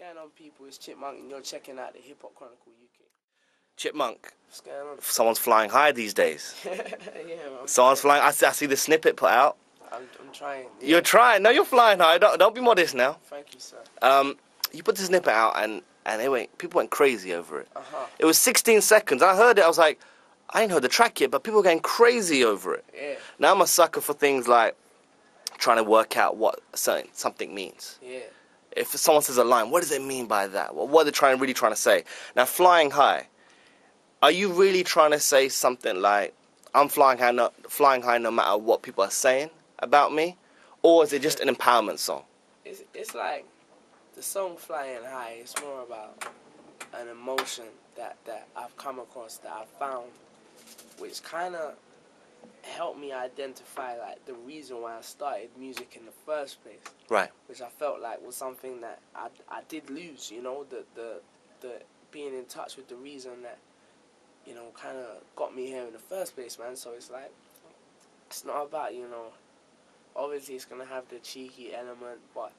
going on, people? It's Chipmunk, and you're checking out the Hip Hop Chronicle UK. Chipmunk. What's going on? Someone's flying high these days. Yeah, man. Someone's flying. I see the snippet put out. I'm trying. Yeah. You're trying. No, you're flying high. Don't be modest now. Thank you, sir. You put the snippet out, and people went crazy over it. Uh-huh. It was 16 seconds. I heard it. I was like, I ain't heard the track yet, but people were going crazy over it. Yeah. Now I'm a sucker for things like trying to work out what something means. Yeah. If someone says a line, what does it mean by that? What are they really trying to say? Now, flying high. Are you really trying to say something like, I'm flying high no matter what people are saying about me? Or is it just an empowerment song? It's like the song Flying High. It's more about an emotion that I've come across, that I've found, which kind of helped me identify like the reason why I started music in the first place. Right. Which I felt like was something that I did lose, you know, the being in touch with the reason that, you know, kind of got me here in the first place, man. So it's like, it's not about, you know, obviously it's going to have the cheeky element, but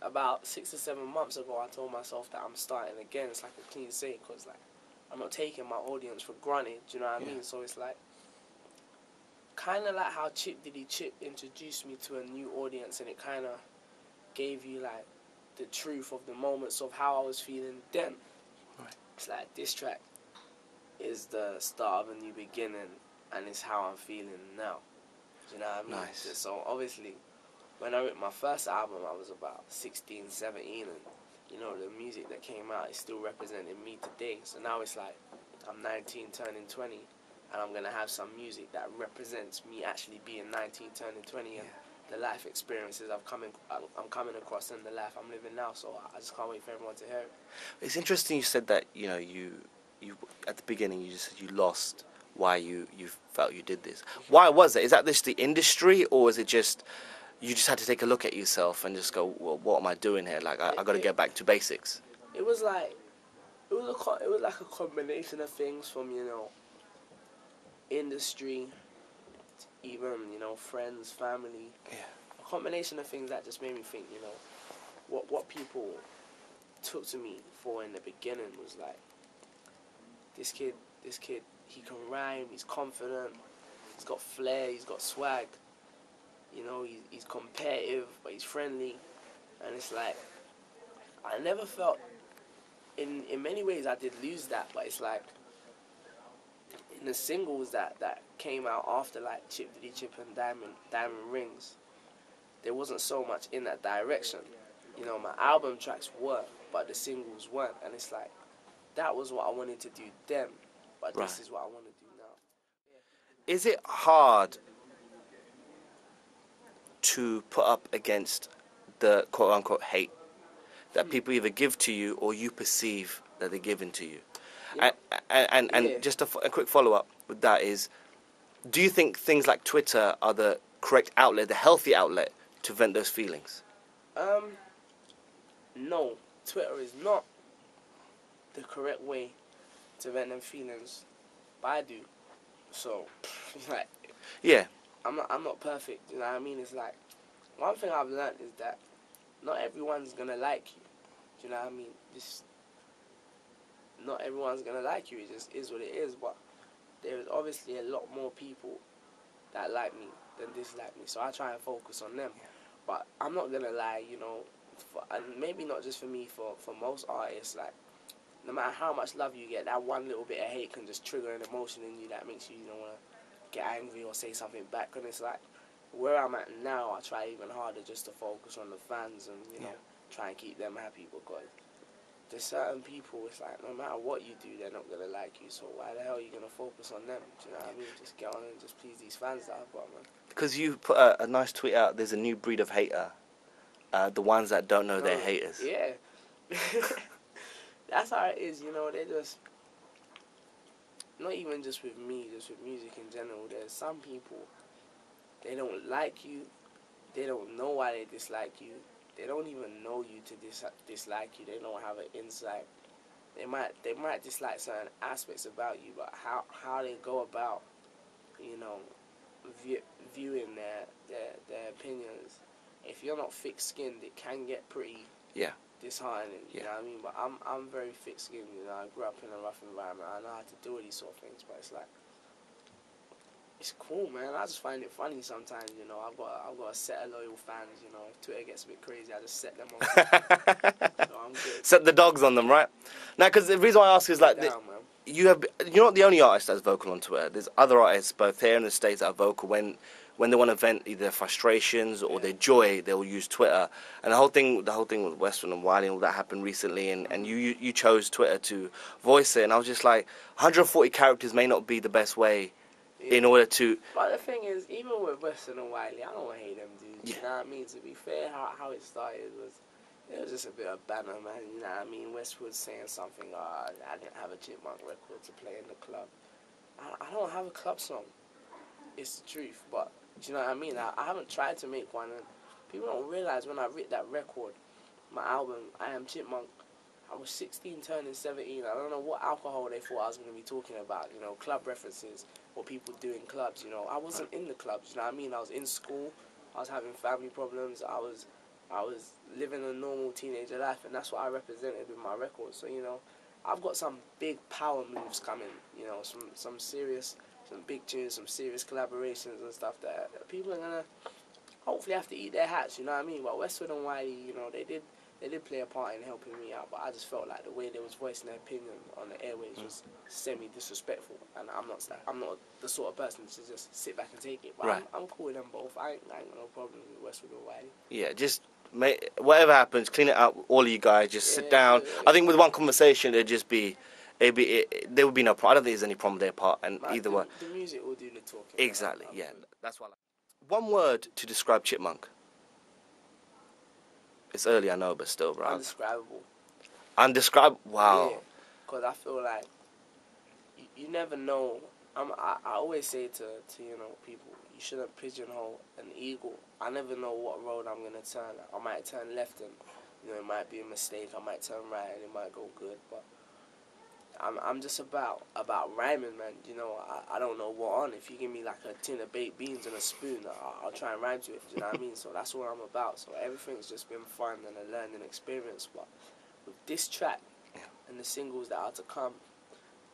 about 6 or 7 months ago I told myself that I'm starting again. It's like a clean slate, because like, I'm not taking my audience for granted, do you know what I mean? So it's like, kind of like how Chip introduced me to a new audience, and it kind of gave you like the truth of the moments of how I was feeling then. Right. It's like this track is the start of a new beginning, and it's how I'm feeling now. Do you know what I mean? Nice. So obviously, when I wrote my first album, I was about 16, 17, and you know, the music that came out is still representing me today. So now it's like I'm 19, turning 20. And I'm going to have some music that represents me actually being 19, turning 20, and the life experiences I'm coming across in the life I'm living now. So I just can't wait for everyone to hear it. It's interesting you said that, you know, you at the beginning you just said you lost why you felt you did this. Why was it? Is that just the industry, or is it just you just had to take a look at yourself and just go, well, what am I doing here? Like, I got to get back to basics. It was like a combination of things, from, you know, industry, even, you know, friends, family. Yeah. A combination of things that just made me think, you know, what people took to me for in the beginning was like, this kid, he can rhyme, he's confident, he's got flair, he's got swag, you know, he's competitive, but he's friendly. And it's like, I never felt, in many ways I did lose that, but it's like, in the singles that came out after, like Chip and Diamond Rings, there wasn't so much in that direction. You know, my album tracks were, but the singles weren't. And it's like, that was what I wanted to do then, but Right. This is what I want to do now. Is it hard to put up against the quote-unquote hate that people either give to you or you perceive that they're giving to you? Yeah. And just a quick follow-up with that is, do you think things like Twitter are the correct outlet, the healthy outlet, to vent those feelings? No, Twitter is not the correct way to vent them feelings, but I do. So, like, Yeah. I'm not perfect, you know what I mean? It's like, one thing I've learned is that not everyone's gonna like you. Do you know what I mean? Not everyone's gonna like you. It just is what it is. But there is obviously a lot more people that like me than dislike me. So I try and focus on them. But I'm not gonna lie, you know, and maybe not just for me, for most artists, like, no matter how much love you get, that one little bit of hate can just trigger an emotion in you that makes you, you know, want to get angry or say something back. And it's like, where I'm at now, I try even harder just to focus on the fans and, you know, try and keep them happy, because there's certain people, it's like, no matter what you do, they're not going to like you, so why the hell are you going to focus on them? Do you know what I mean? Just get on and just please these fans that I've got, man. Because you put a nice tweet out, there's a new breed of hater, the ones that don't know they're haters. Yeah. That's how it is, you know, they just, not even just with me, just with music in general, there's some people, they don't like you, they don't know why they dislike you, they don't even know you to dislike you, they don't have an insight. They might dislike certain aspects about you, but how they go about, you know, viewing their opinions, if you're not thick-skinned, it can get pretty disheartening. You Yeah. know what I mean? But I'm very thick-skinned. You know, I grew up in a rough environment. I know how to deal with these sort of things. But it's like, it's cool, man. I just find it funny sometimes. You know, I've got a set of loyal fans. You know, if Twitter gets a bit crazy, I just set them on. So I'm good. Set the dogs on them, right? Now, because the reason why I ask is like, Down, man. you're not the only artist that's vocal on Twitter. There's other artists, both here in the States, that are vocal when they want to vent either their frustrations or their joy. They'll use Twitter. And the whole thing with Westwood and Wiley and all that happened recently. And you chose Twitter to voice it. And I was just like, 140 characters may not be the best way in order to. But the thing is, even with Westwood and Wiley, I don't hate them dudes. Yeah. You know what I mean? To be fair, how it started was. It was just a bit of banner, man. You know what I mean? Westwood saying something, I didn't have a Chipmunk record to play in the club. I don't have a club song. It's the truth. But, do you know what I mean? I haven't tried to make one. And people don't realize when I wrote that record, my album, I Am Chipmunk, I was 16 turning 17. I don't know what alcohol they thought I was going to be talking about. You know, club references, what people do in clubs. You know, I wasn't in the clubs. You know what I mean? I was in school. I was having family problems. I was living a normal teenager life, and that's what I represented with my record. So, you know, I've got some big power moves coming, you know, some big tunes, some serious collaborations and stuff that people are going to hopefully have to eat their hats, you know what I mean? But Westwood and Wiley, you know, they did play a part in helping me out, but I just felt like the way they was voicing their opinion on the airwaves was semi-disrespectful, and I'm not the sort of person to just sit back and take it. But Right. I'm cool with them both. I ain't got no problem with Westwood or Wiley. Yeah, just whatever happens, clean it up. All of you guys just sit down. I think with one conversation, there would be no problem. I don't think there's any problem with their part, and Like, either way. The music will do the talking. Exactly. Yeah, that's what. One word to describe Chipmunk. It's early, I know, but still, bro. Undescribable. Undescribable. Wow. Yeah, because I feel like you never know. I always say to you know people, you shouldn't pigeonhole an eagle. I never know what road I'm gonna turn. I might turn left and you know it might be a mistake. I might turn right and it might go good. But I'm just about rhyming, man. You know, I don't know what on. If you give me like a tin of baked beans and a spoon, I'll try and rhyme to it. You know what I mean? So that's what I'm about. So everything's just been fun and a learning experience. But with this track and the singles that are to come,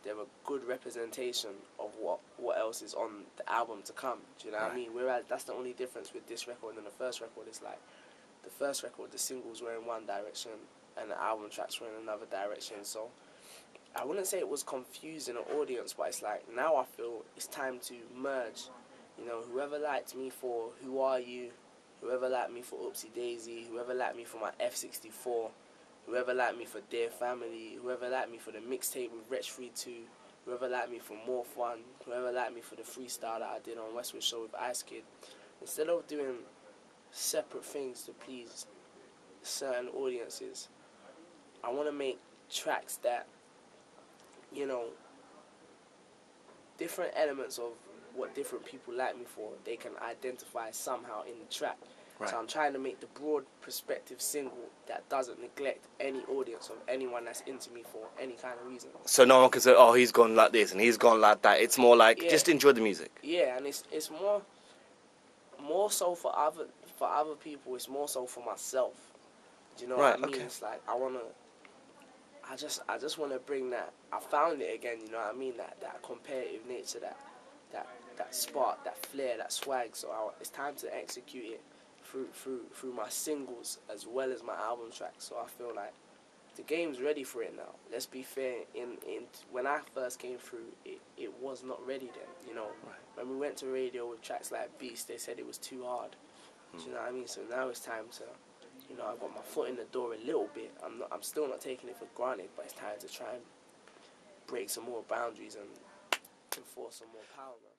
they're a good representation of what else is on the album to come. Do you know what I mean? Whereas that's the only difference with this record and the first record. It's like the first record, the singles were in one direction and the album tracks were in another direction. So I wouldn't say it was confusing an audience, but it's like now I feel it's time to merge. You know, whoever liked me for Who Are You, whoever liked me for Oopsie Daisy, whoever liked me for my F64, whoever liked me for Dear Family, whoever liked me for the mixtape with Wretch Free 2, whoever liked me for More Fun, whoever liked me for the freestyle that I did on Westwood Show with Ice Kid. Instead of doing separate things to please certain audiences, I want to make tracks that, you know, different elements of what different people like me for, they can identify somehow in the track. Right. So I'm trying to make the broad perspective single that doesn't neglect any audience of anyone that's into me for any kind of reason. So no one can say, oh, he's gone like this and he's gone like that. It's more like, just enjoy the music. Yeah, and it's more so for other people. It's more so for myself. Do you know what I mean? Okay. It's like I just want to bring that. I found it again. You know what I mean? That competitive nature, that spark, that flair, that swag. So it's time to execute it through my singles as well as my album tracks. So I feel like the game's ready for it now. Let's be fair. In when I first came through, it was not ready then. You know, when we went to radio with tracks like Beast, they said it was too hard. Do you know what I mean? So now it's time to, you know, I've got my foot in the door a little bit. I'm still not taking it for granted, but it's time to try and break some more boundaries and enforce some more power, man.